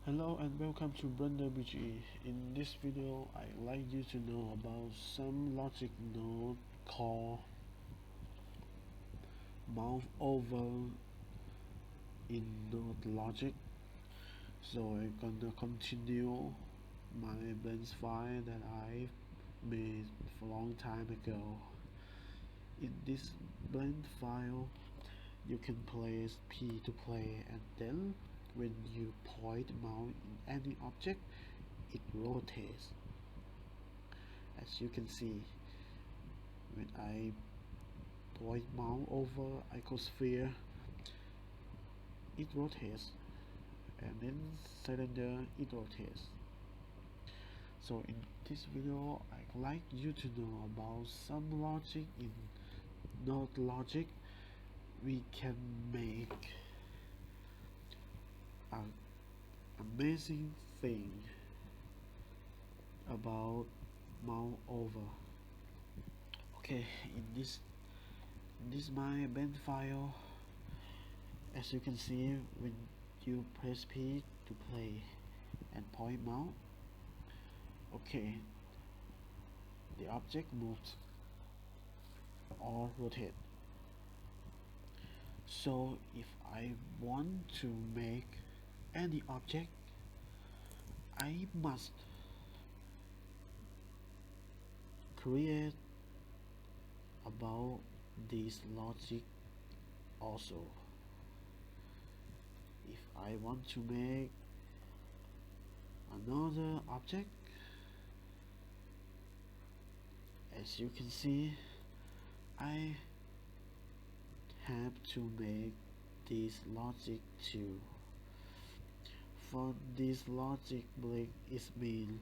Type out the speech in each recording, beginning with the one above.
Hello and welcome to UPBGE. In this video, I'd like you to know about some logic node called mount over in node logic. So I'm gonna continue my blend file that I made for a long time ago. In this blend file, you can place P to play, and then when you point mouse in any object, it rotates. As you can see, when I point mouse over icosphere, it rotates, and then cylinder, it rotates. So in this video, I'd like you to know about some logic in node logic. We can make an amazing thing about mount over. Okay, in this my band file, as you can see, when you press P to play and point mouse, okay, the object moves or rotate. So if I want to make any object, I must create about this logic also. If I want to make another object, as you can see, I have to make this logic too. For this logic break is mean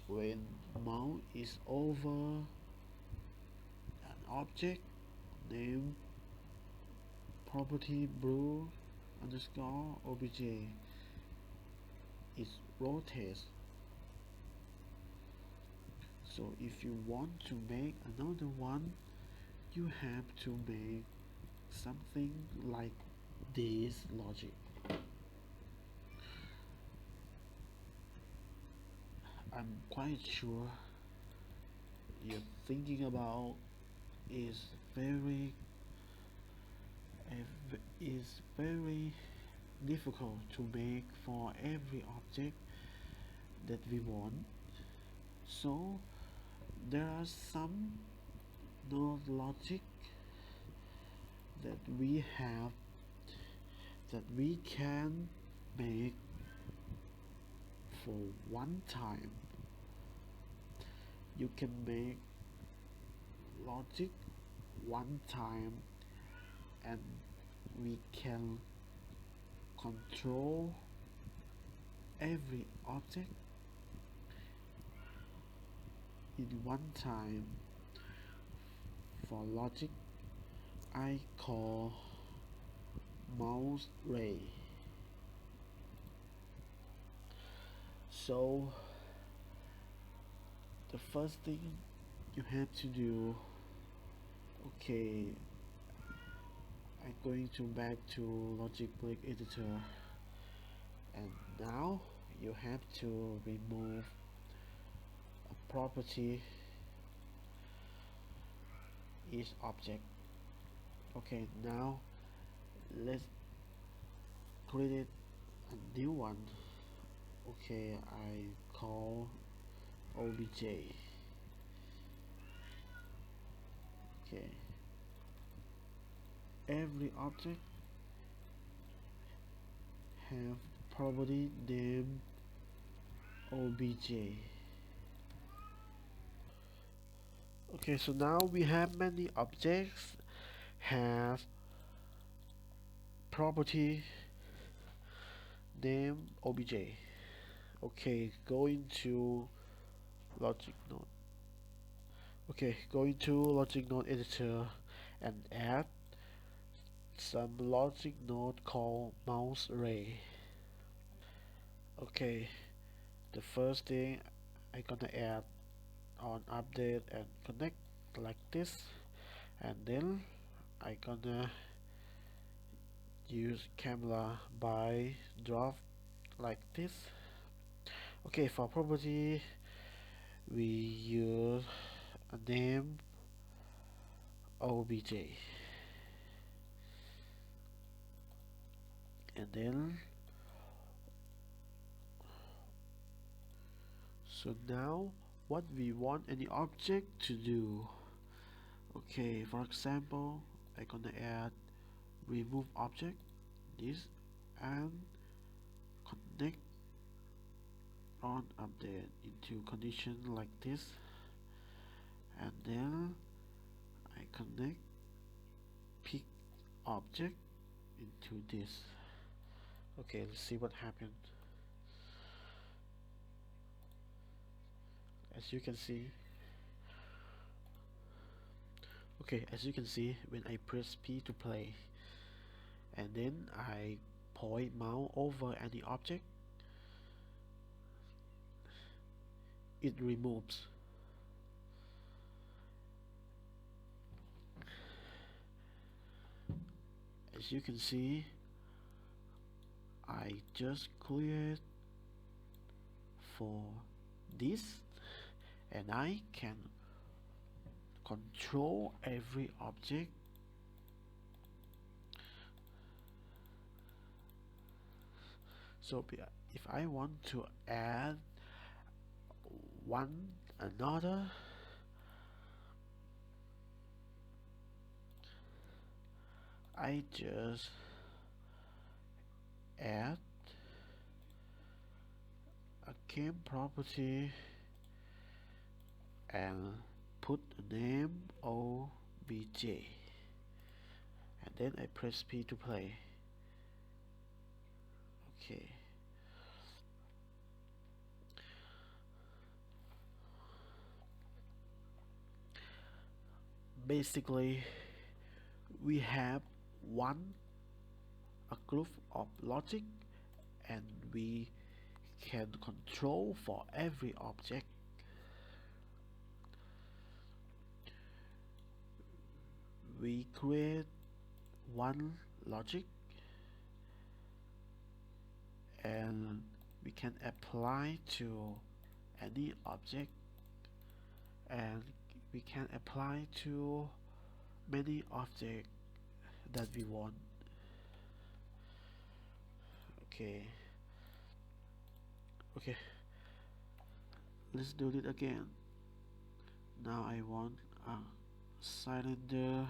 when mouse is over an object named property blue underscore obj, it rotates. So if you want to make another one, you have to make something like this logic. I'm quite sure you're thinking about is very is very difficult to make for every object that we want. So there are some node logic that we have that we can make for one time. You can make logic one time, and we can control every object in one time. For logic, I call mouse ray. So the first thing you have to do, okay, I'm going to back to logic break editor, and now you have to remove a property each object. Okay, now let's create a new one. Okay, I call obj. Okay, every object have property name obj. Okay, so now we have many objects have property name obj. Okay, going to logic node. Okay, going to logic node editor and add some logic node called mouse array. Okay, the first thing I gonna add on update and connect like this, and then I gonna use camera by drop like this. Okay, for property we use a name obj, and then so now what we want any object to do. Okay, for example, I'm gonna add remove object this and connect on update into condition like this, and then I connect pick object into this. Okay, let's see what happened. As you can see, as you can see, when I press P to play and then I point mouse over any object, it removes. As you can see, I just cleared for this, and I can control every object. So if I want to add one another, I just add a game property and put a name obj, and then I press P to play. Okay, basically we have a group of logic, and we can control for every object. We create one logic and we can apply to any object, and we can apply to many objects that we want. Okay, let's do it again. Now I want a cylinder,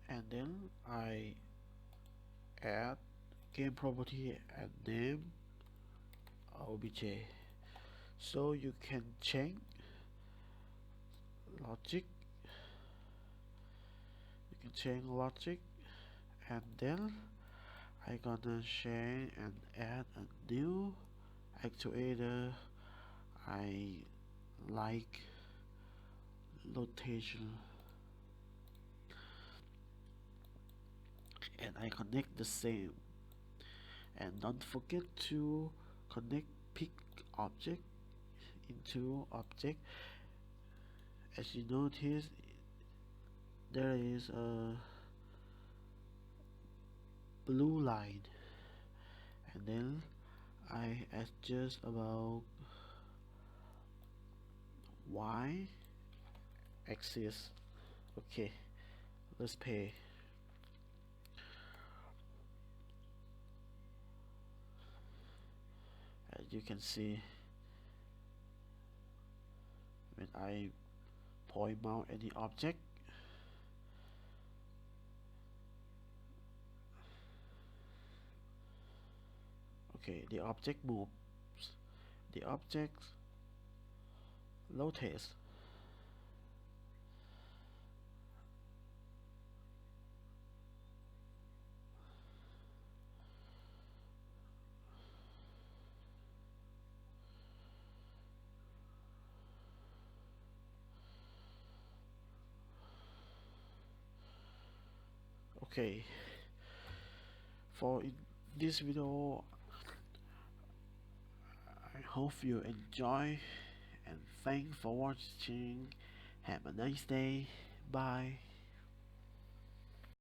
and then I add game property and name obj. So you can change logic, and then I gonna change and add a new actuator. I like rotation, and I connect the same, and don't forget to connect pick object into object. As you notice, there is a blue line, and then I adjust about y axis. Okay, let's pay. As you can see, when I point mount any object, okay, the object moves, the object rotates. Okay, for in this video, I hope you enjoy, and thanks for watching. Have a nice day. Bye.